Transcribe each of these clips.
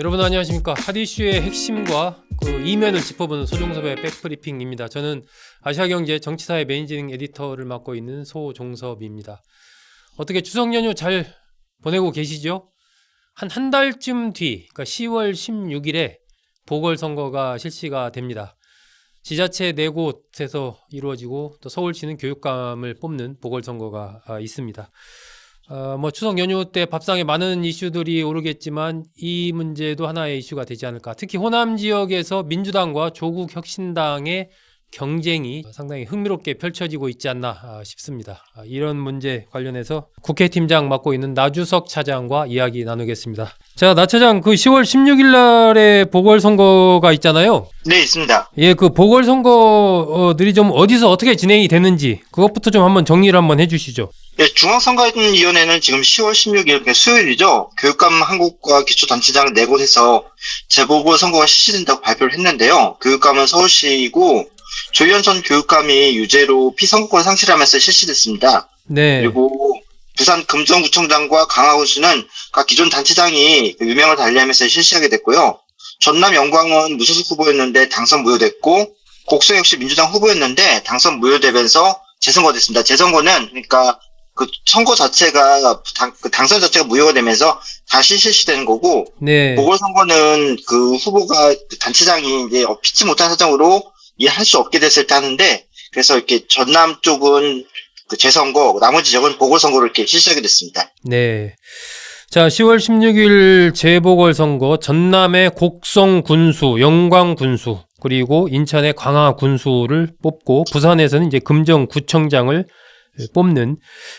여러분 안녕하십니까. 핫이슈의 핵심과 그 이면을 짚어보는 소종섭의 백브리핑입니다. 저는 아시아경제 정치사회 매니징 에디터를 맡고 있는 소종섭입니다. 어떻게 추석 연휴 잘 보내고 계시죠? 한 달쯤 뒤, 그러니까 10월 16일에 보궐선거가 실시가 됩니다. 지자체 4곳에서 이루어지고 또 서울시는 교육감을 뽑는 보궐선거가 있습니다. 추석 연휴 때 밥상에 많은 이슈들이 오르겠지만 이 문제도 하나의 이슈가 되지 않을까. 특히 호남 지역에서 민주당과 조국혁신당의 경쟁이 상당히 흥미롭게 펼쳐지고 있지 않나 싶습니다. 이런 문제 관련해서 국회팀장 맡고 있는 나주석 차장과 이야기 나누겠습니다. 자, 나 차장, 그 10월 16일 날에 보궐선거가 있잖아요. 네, 있습니다. 예, 그 보궐선거들이 좀 어디서 어떻게 진행이 되는지 그것부터 좀 한번 정리를 한번 해주시죠. 네, 중앙선거위원회는 지금 10월 16일 수요일이죠. 교육감 한국과 기초단체장 4곳에서 재보궐선거가 실시된다고 발표를 했는데요. 교육감은 서울시이고 조현선 교육감이 유죄로 피선거권 상실하면서 실시됐습니다. 네. 그리고 부산 금정구청장과 강화군수는 각 기존 단체장이 유명을 달리하면서 실시하게 됐고요. 전남 영광은 무소속 후보였는데 당선 무효됐고, 곡성 역시 민주당 후보였는데 당선 무효되면서 재선거가 됐습니다. 재선거는 그러니까 그 선거 자체가 당선 자체가 무효가 되면서 다시 실시되는 거고, 네. 보궐선거는 그 후보가 단체장이 이제 피치 못한 사정으로 할 수 없게 됐을 때 하는데, 그래서 이렇게 전남 쪽은 그 재선거, 나머지 지역은 보궐선거를 이렇게 실시하게 됐습니다. 네. 자, 10월 16일 재보궐선거 전남의 곡성 군수, 영광 군수, 그리고 인천의 광화 군수를 뽑고 부산에서는 이제 금정구청장을 뽑는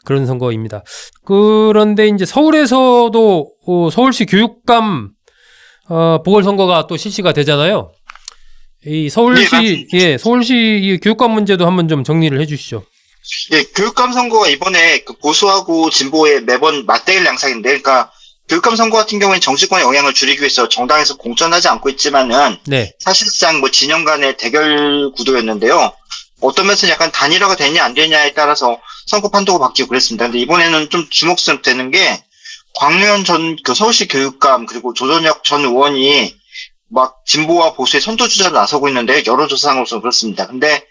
그런 선거입니다. 그런데 이제 서울에서도 서울시 교육감 보궐선거가 또 실시가 되잖아요. 이 서울시, 네, 서울시 이 교육감 문제도 한번 좀 정리를 해주시죠. 예, 교육감 선거가 이번에 그 보수하고 진보의 매번 맞대결 양상인데, 그러니까 교육감 선거 같은 경우에는 정치권의 영향을 줄이기 위해서 정당에서 공천하지 않고 있지만은, 네. 사실상 뭐 진영 간의 대결 구도였는데요. 어떤 면에서는 약간 단일화가 되냐 안 되냐에 따라서 선거 판도가 바뀌고 그랬습니다. 근데 이번에는 좀 주목되는 게 광유현 전 그 서울시 교육감 그리고 조전혁 전 의원이 막 진보와 보수의 선두주자로 나서고 있는데, 여론조사상으로서 그렇습니다. 근데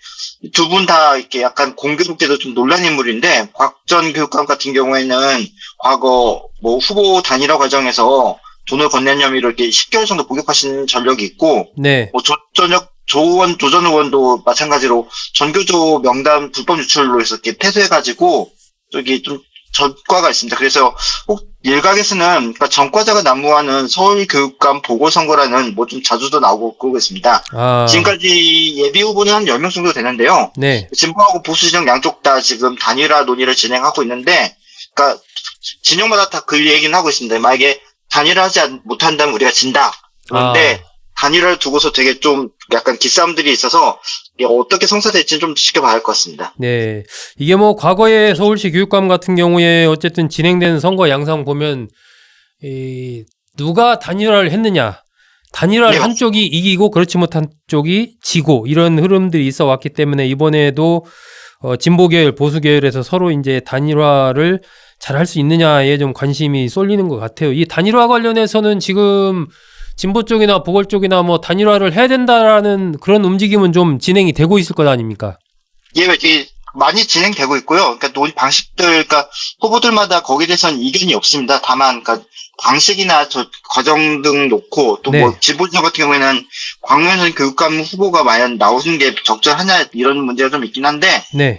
두 분 다 이렇게 약간 공교롭게도 좀 논란 인물인데, 곽 전 교육감 같은 경우에는 과거 뭐 후보 단일화 과정에서 돈을 건넨 혐의로 이렇게 10개월 정도 복역하신 전력이 있고, 네. 뭐 조전 의원도 마찬가지로 전교조 명단 불법 유출로 해서 이렇게 패소해가지고 저기 좀 전과가 있습니다. 그래서 꼭 일각에서는 그러니까 전과자가 난무하는 서울교육감 보궐선거라는 뭐 좀 자주도 나오고 그러고 있습니다. 지금까지 예비 후보는 한 10명 정도 되는데요. 네. 진보하고 보수 진영 양쪽 다 지금 단일화 논의를 진행하고 있는데, 그러니까 진영마다 다 그 얘기는 하고 있습니다. 만약에 단일화하지 못한다면 우리가 진다. 그런데 단일화를 두고서 되게 좀 약간 기싸움들이 있어서 어떻게 성사될지는 좀 지켜봐야 할 것 같습니다. 네. 이게 뭐 과거에 서울시 교육감 같은 경우에 어쨌든 진행된 선거 양상 보면 누가 단일화를 했느냐. 단일화를 네, 한쪽이 이기고 그렇지 못한 쪽이 지고 이런 흐름들이 있어 왔기 때문에 이번에도 진보 계열, 보수 계열에서 서로 이제 단일화를 잘 할 수 있느냐에 좀 관심이 쏠리는 것 같아요. 이 단일화 관련해서는 지금 진보 쪽이나 보궐 쪽이나 뭐 단일화를 해야 된다라는 그런 움직임은 좀 진행이 되고 있을 것 아닙니까? 예, 많이 진행되고 있고요. 그러니까 논의 방식들, 그러니까 후보들마다 거기에 대해서는 이견이 없습니다. 다만, 그러니까 방식이나 과정 등 놓고 또 뭐 진보적 같은 경우에는 광명선 교육감 후보가 과연 나오는 게 적절하냐 이런 문제가 좀 있긴 한데,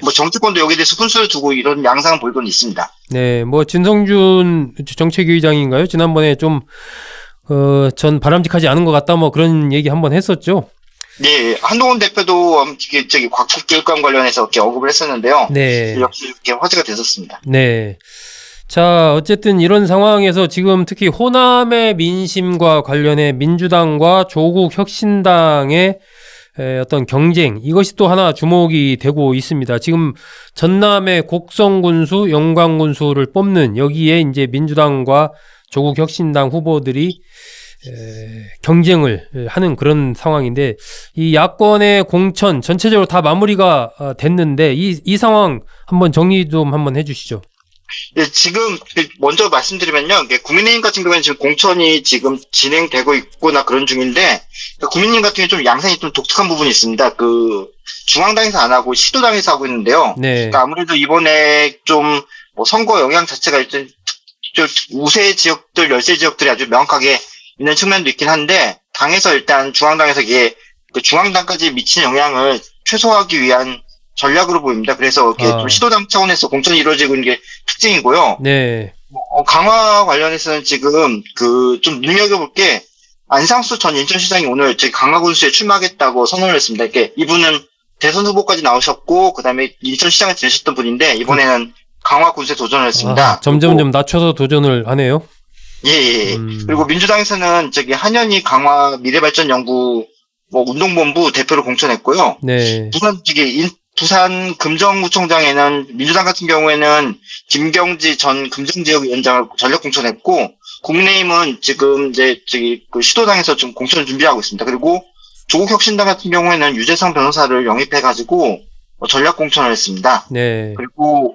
뭐 정치권도 여기에 대해서 훈수를 두고 이런 양상을 보이고는 있습니다. 네, 뭐 진성준 정책위의장인가요? 지난번에 좀 전 바람직하지 않은 것 같다 뭐 그런 얘기 한번 했었죠. 네, 한동훈 대표도 저기 곽국교육감 관련해서 이렇게 언급을 했었는데요. 네. 역시 이렇게 화제가 됐었습니다. 네. 자, 어쨌든 이런 상황에서 지금 특히 호남의 민심과 관련해 민주당과 조국혁신당의 어떤 경쟁, 이것이 또 하나 주목이 되고 있습니다. 지금 전남의 곡성군수, 영광군수를 뽑는 여기에 이제 민주당과 조국혁신당 후보들이 경쟁을 하는 그런 상황인데, 이 야권의 공천 전체적으로 다 마무리가 됐는데 이 상황 한번 정리 좀 한번 해주시죠. 예, 지금 먼저 말씀드리면요. 이게 국민의힘 같은 경우에는 지금 공천이 지금 진행되고 있거나 그런 중인데 그러니까 국민의힘 같은 경우에 좀 양상이 좀 독특한 부분이 있습니다. 그 중앙당에서 안 하고 시도당에서 하고 있는데요. 네. 그러니까 아무래도 이번에 좀 뭐 선거 영향 자체가 일단 좀 우세 지역들, 열세 지역들이 아주 명확하게 있는 측면도 있긴 한데 당에서 일단 중앙당에서 이게 그 중앙당까지 미치는 영향을 최소화하기 위한 전략으로 보입니다. 그래서 이렇게 좀 시도당 차원에서 공천이 이루어지고 있는 게 특징이고요. 네. 강화 관련해서는 지금 그 좀 눈여겨볼 게 안상수 전 인천시장이 오늘 저기 강화군수에 출마하겠다고 선언을 했습니다. 이렇게 이분은 대선 후보까지 나오셨고 그다음에 인천시장을 지내셨던 분인데 이번에는 강화군수에 도전을 했습니다. 점점 좀 낮춰서 도전을 하네요. 예. 그리고 민주당에서는 저기 한현희 강화 미래발전연구 뭐 운동본부 대표로 공천했고요. 네. 부산 금정구청장에는 민주당 같은 경우에는 김경지 전 금정지역위원장을 전력 공천했고 국민의힘은 지금 이제 저기 그 시도당에서 좀 공천을 준비하고 있습니다. 그리고 조국혁신당 같은 경우에는 유재상 변호사를 영입해가지고 전략 공천을 했습니다. 네. 그리고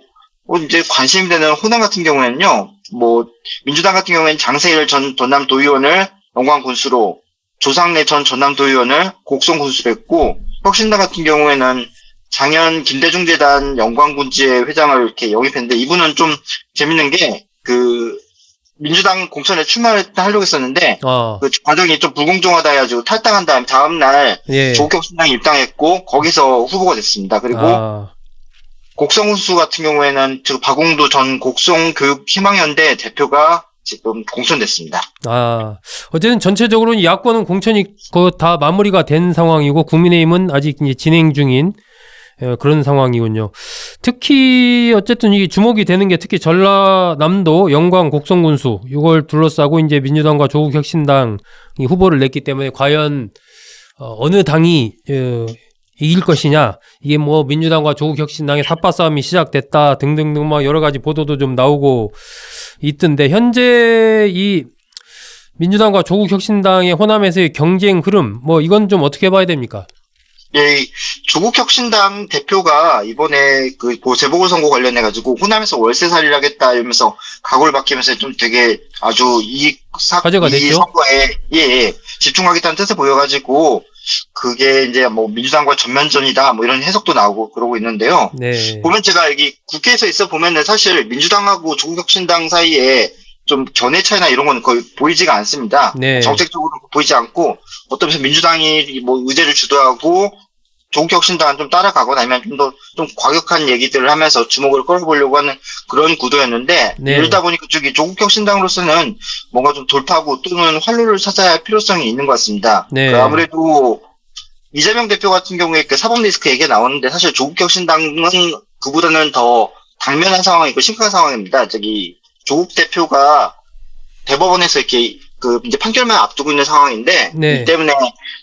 이제 관심이 되는 호남 같은 경우에는요, 뭐 민주당 같은 경우에는 장세일 전 전남도의원을 영광군수로, 조상래 전 전남도의원을 곡성군수로 했고, 혁신당 같은 경우에는 장현 김대중재단 영광군지회 회장을 이렇게 영입했는데 이분은 좀 재밌는 게 그 민주당 공천에 출마를 하려고 했었는데 그 과정이 좀 불공정하다 해가지고 탈당한 다음 날 예. 조국혁신당에 입당했고 거기서 후보가 됐습니다. 그리고 곡성군수 같은 경우에는 지금 박웅도 전 곡성교육희망연대 대표가 지금 공천됐습니다. 어쨌든 전체적으로 야권은 공천이 다 마무리가 된 상황이고 국민의힘은 아직 이제 진행 중인 그런 상황이군요. 특히 어쨌든 이게 주목이 되는 게 특히 전라남도 영광 곡성군수 이걸 둘러싸고 이제 민주당과 조국혁신당이 후보를 냈기 때문에 과연 어느 당이 이길 것이냐, 이게 뭐 민주당과 조국혁신당의 삽바 싸움이 시작됐다 등등등 막 여러 가지 보도도 좀 나오고 있던데 현재 이 민주당과 조국혁신당의 호남에서의 경쟁 흐름 뭐 이건 좀 어떻게 봐야 됩니까? 예, 조국혁신당 대표가 이번에 그 재보궐선거 관련해가지고 호남에서 월세살이를 하겠다 이러면서 각오를 밝히면서 좀 되게 아주 이 선거에 집중하겠다는 뜻을 보여가지고 그게 이제 뭐 민주당과 전면전이다 뭐 이런 해석도 나오고 그러고 있는데요. 네. 보면 제가 여기 국회에서 있어 보면은 사실 민주당하고 조국혁신당 사이에 좀 견해 차이나 이런 건 거의 보이지가 않습니다. 네. 정책적으로 보이지 않고 어떤 면에서 민주당이 뭐 의제를 주도하고 조국혁신당은 좀 따라가거나 아니면 좀 과격한 얘기들을 하면서 주목을 끌어보려고 하는 그런 구도였는데 네. 이러다 보니까 조국혁신당으로서는 뭔가 좀 돌파구 또는 활로를 찾아야 할 필요성이 있는 것 같습니다. 네. 아무래도 이재명 대표 같은 경우에 그 사법 리스크 얘기가 나오는데 사실 조국혁신당은 그보다는 더 당면한 상황이고 심각한 상황입니다. 조국 대표가 대법원에서 이렇게 이제 판결만 앞두고 있는 상황인데, 네. 이 때문에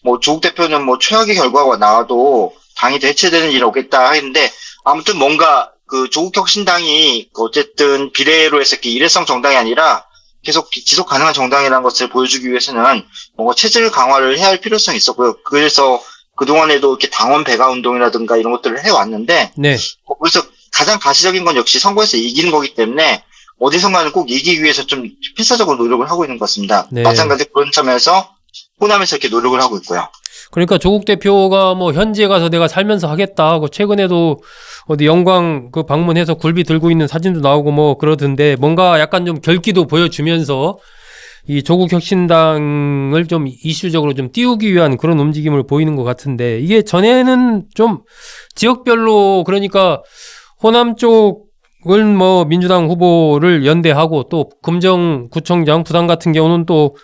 뭐 조국 대표는 뭐 최악의 결과가 나와도 당이 대체되는 일이 없겠다 했는데, 아무튼 뭔가 조국혁신당이 어쨌든 비례로 해서 이렇게 일회성 정당이 아니라 계속 지속 가능한 정당이라는 것을 보여주기 위해서는 뭔가 체질 강화를 해야 할 필요성이 있었고요. 그래서 그동안에도 이렇게 당원 배가 운동이라든가 이런 것들을 해왔는데, 네. 그래서 가장 가시적인 건 역시 선거에서 이기는 거기 때문에 어디선가는 꼭 이기기 위해서 좀 필사적으로 노력을 하고 있는 것 같습니다. 네. 마찬가지로 그런 점에서 호남에서 이렇게 노력을 하고 있고요. 그러니까 조국 대표가 뭐 현지에 가서 내가 살면서 하겠다 하고 최근에도 어디 영광 방문해서 굴비 들고 있는 사진도 나오고 뭐 그러던데 뭔가 약간 좀 결기도 보여주면서 이 조국 혁신당을 좀 이슈적으로 좀 띄우기 위한 그런 움직임을 보이는 것 같은데 이게 전에는 좀 지역별로 그러니까 호남 쪽을 뭐 민주당 후보를 연대하고 또 금정구청장 부산 같은 경우는 또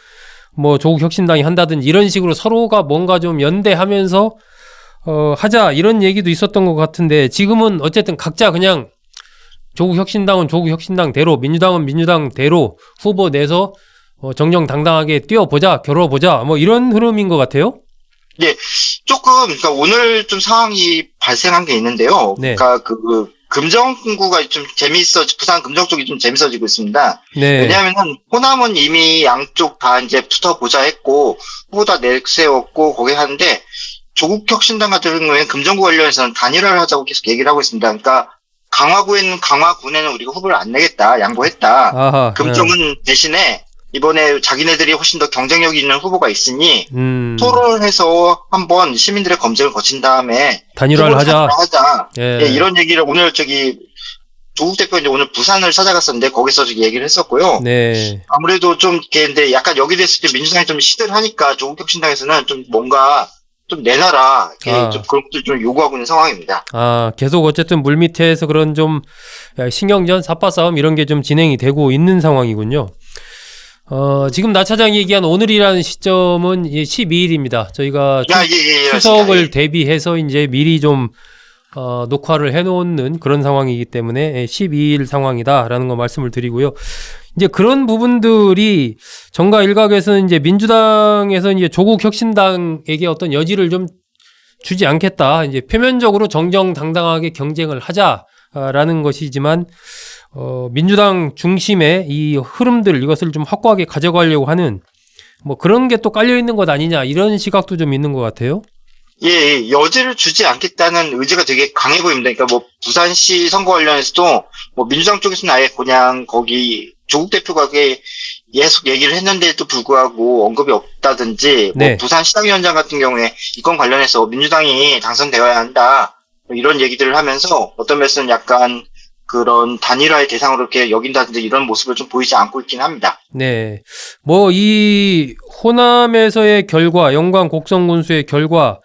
뭐 조국 혁신당이 한다든지 이런 식으로 서로가 뭔가 좀 연대하면서 하자 이런 얘기도 있었던 것 같은데 지금은 어쨌든 각자 그냥 조국 혁신당은 조국 혁신당대로 민주당은 민주당대로 후보 내서 정정당당하게 뛰어보자 겨뤄보자 뭐 이런 흐름인 것 같아요. 네, 그러니까 오늘 좀 상황이 발생한 게 있는데요. 네. 그러니까 금정구가 좀 부산 금정 쪽이 좀 재밌어지고 있습니다. 네. 왜냐하면은 호남은 이미 양쪽 다 이제 붙어보자 했고 후보 다 내세웠고 거기 하는데 조국혁신당 같은 경우에는 금정구 관련해서는 단일화를 하자고 계속 얘기를 하고 있습니다. 그러니까 강화군에는 우리가 후보를 안 내겠다, 양보했다. 아하. 금정은 대신에 이번에 자기네들이 훨씬 더 경쟁력 있는 후보가 있으니 토론을 해서 한번 시민들의 검증을 거친 다음에 단일화를 하자. 예, 이런 얘기를 오늘 조국 대표 이제 오늘 부산을 찾아갔었는데 거기서 얘기를 했었고요. 네. 아무래도 좀 근데 약간 여기 됐을 때 민주당이 좀 시들하니까 조국혁신당에서는 좀 뭔가 좀 내놔라 좀 그런 것도 좀 요구하고 있는 상황입니다. 계속 어쨌든 물밑에서 그런 좀 신경전, 삿바싸움 이런 게 좀 진행이 되고 있는 상황이군요. 지금 나 차장이 얘기한 오늘이라는 시점은 12일입니다. 저희가 추석을 대비해서 이제 미리 좀 녹화를 해놓는 그런 상황이기 때문에 12일 상황이다라는 거 말씀을 드리고요. 이제 그런 부분들이 정가 일각에서는 이제 민주당에서 이제 조국 혁신당에게 어떤 여지를 좀 주지 않겠다. 이제 표면적으로 정정당당하게 경쟁을 하자라는 것이지만 민주당 중심의 이 흐름들 이것을 좀 확고하게 가져가려고 하는 뭐 그런 게 또 깔려 있는 것 아니냐 이런 시각도 좀 있는 것 같아요. 예, 여지를 주지 않겠다는 의지가 되게 강해 보입니다. 그러니까 뭐 부산시 선거 관련해서도 뭐 민주당 쪽에서는 아예 그냥 거기 조국 대표가 계속 얘기를 했는데도 불구하고 언급이 없다든지 뭐 부산시당위원장 같은 경우에 이건 관련해서 민주당이 당선되어야 한다 뭐 이런 얘기들을 하면서 어떤 면에서는 약간 그런 단일화의 대상으로 이렇게 여긴다든지 이런 모습을 좀 보이지 않고 있긴 합니다. 네. 뭐 이 호남에서의 결과, 영광 곡성군수의 결과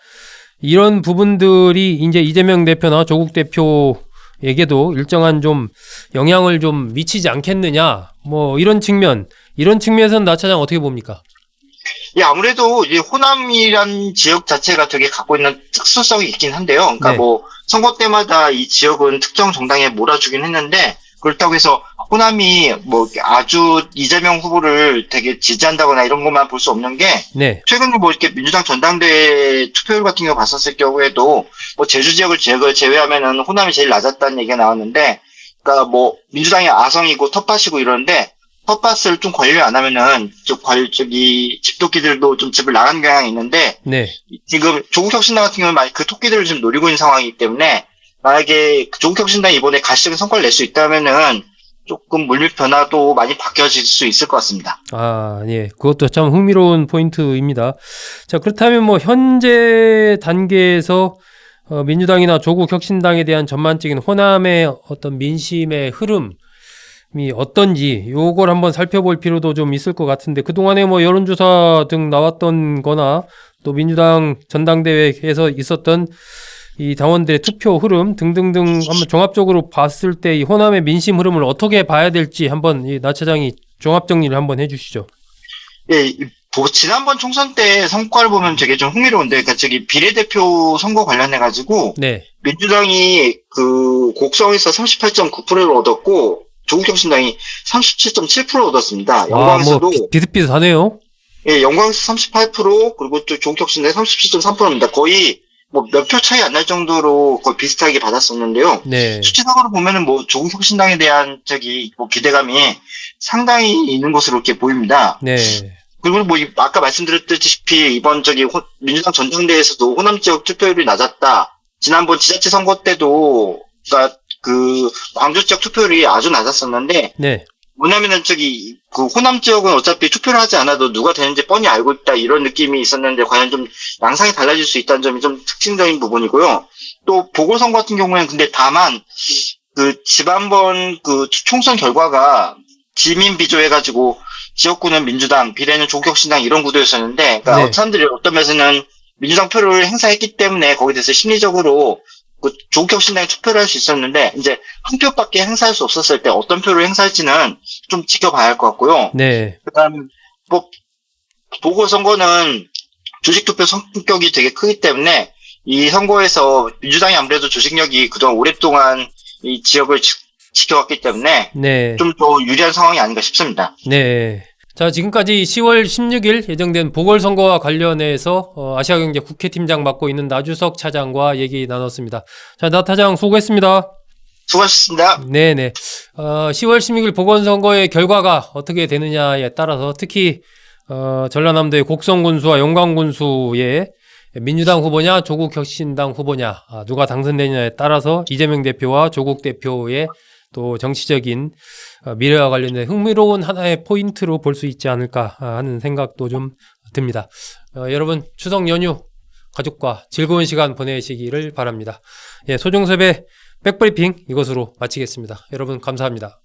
이런 부분들이 이제 이재명 대표나 조국 대표에게도 일정한 좀 영향을 좀 미치지 않겠느냐. 뭐 이런 측면에서는 나 차장 어떻게 봅니까? 예, 아무래도 이 호남이란 지역 자체가 되게 갖고 있는 특수성이 있긴 한데요. 그러니까 뭐 선거 때마다 이 지역은 특정 정당에 몰아주긴 했는데 그렇다고 해서 호남이 뭐 아주 이재명 후보를 되게 지지한다거나 이런 것만 볼 수 없는 게 최근에 뭐 이렇게 민주당 전당대회 투표율 같은 경우 봤었을 경우에도 뭐 제주 지역을 제외하면은 호남이 제일 낮았다는 얘기가 나왔는데 그러니까 뭐 민주당이 아성이고 텃밭이고 이러는데 텃밭을 좀 관리 안 하면은 집토끼들도 좀 집을 나가는 경향이 있는데 지금 조국혁신당 같은 경우는 그 토끼들을 지금 노리고 있는 상황이기 때문에 만약에 조국혁신당이 이번에 가시적인 성과를 낼 수 있다면은 조금 물밑 변화도 많이 바뀌어질 수 있을 것 같습니다. 예. 그것도 참 흥미로운 포인트입니다. 자, 그렇다면 뭐 현재 단계에서 민주당이나 조국혁신당에 대한 전반적인 호남의 어떤 민심의 흐름이 어떤지 요걸 한번 살펴볼 필요도 좀 있을 것 같은데 그동안에 뭐 여론조사 등 나왔던 거나 또 민주당 전당대회에서 있었던 이 당원들의 투표 흐름 등등등 한번 종합적으로 봤을 때 이 호남의 민심 흐름을 어떻게 봐야 될지 한번 이 나 차장이 종합 정리를 한번 해주시죠. 예, 지난번 총선 때 성과를 보면 되게 좀 흥미로운데, 그러니까 비례대표 선거 관련해가지고 민주당이 곡성에서 38.9%를 얻었고 조국혁신당이 37.7%를 얻었습니다. 영광에서도 뭐 비슷비슷하네요. 예, 영광에서 38% 그리고 또 조국혁신당이 37.3%입니다. 거의 뭐 몇 표 차이 안 날 정도로 거의 비슷하게 받았었는데요. 수치상으로 보면은 뭐 조국혁신당에 대한 뭐 기대감이 상당히 있는 것으로 이렇게 보입니다. 그리고 뭐 아까 말씀드렸다시피 이번 민주당 전당대회에서도 호남 지역 투표율이 낮았다. 지난번 지자체 선거 때도 그러니까 광주 지역 투표율이 아주 낮았었는데 뭐냐면은 호남 지역은 어차피 투표를 하지 않아도 누가 되는지 뻔히 알고 있다 이런 느낌이 있었는데 과연 좀 양상이 달라질 수 있다는 점이 좀 특징적인 부분이고요. 또 보궐선거 같은 경우에는 근데 다만 지난번 총선 결과가 지민 비조해가지고 지역구는 민주당, 비례는 조국혁신당 이런 구도였었는데 그러니까 사람들이 어떤 면에서는 민주당 표를 행사했기 때문에 거기에 대해서 심리적으로 조국혁신당에 투표를 할 수 있었는데 이제 한 표밖에 행사할 수 없었을 때 어떤 표를 행사할지는 좀 지켜봐야 할 것 같고요. 그다음 뭐 보궐선거는 조직투표 성격이 되게 크기 때문에 이 선거에서 민주당이 아무래도 조직력이 그동안 오랫동안 이 지역을 지켜왔기 때문에 좀 더 유리한 상황이 아닌가 싶습니다. 자, 지금까지 10월 16일 예정된 보궐선거와 관련해서 아시아경제 국회팀장 맡고 있는 나주석 차장과 얘기 나눴습니다. 자, 나 차장 수고했습니다. 수고하셨습니다. 10월 16일 보궐선거의 결과가 어떻게 되느냐에 따라서 특히 전라남도의 곡성군수와 영광군수의 민주당 후보냐 조국 혁신당 후보냐 누가 당선되느냐에 따라서 이재명 대표와 조국 대표의 또 정치적인 미래와 관련된 흥미로운 하나의 포인트로 볼 수 있지 않을까 하는 생각도 좀 듭니다. 여러분 추석 연휴 가족과 즐거운 시간 보내시기를 바랍니다. 예, 소종섭의 백브리핑 이것으로 마치겠습니다. 여러분 감사합니다.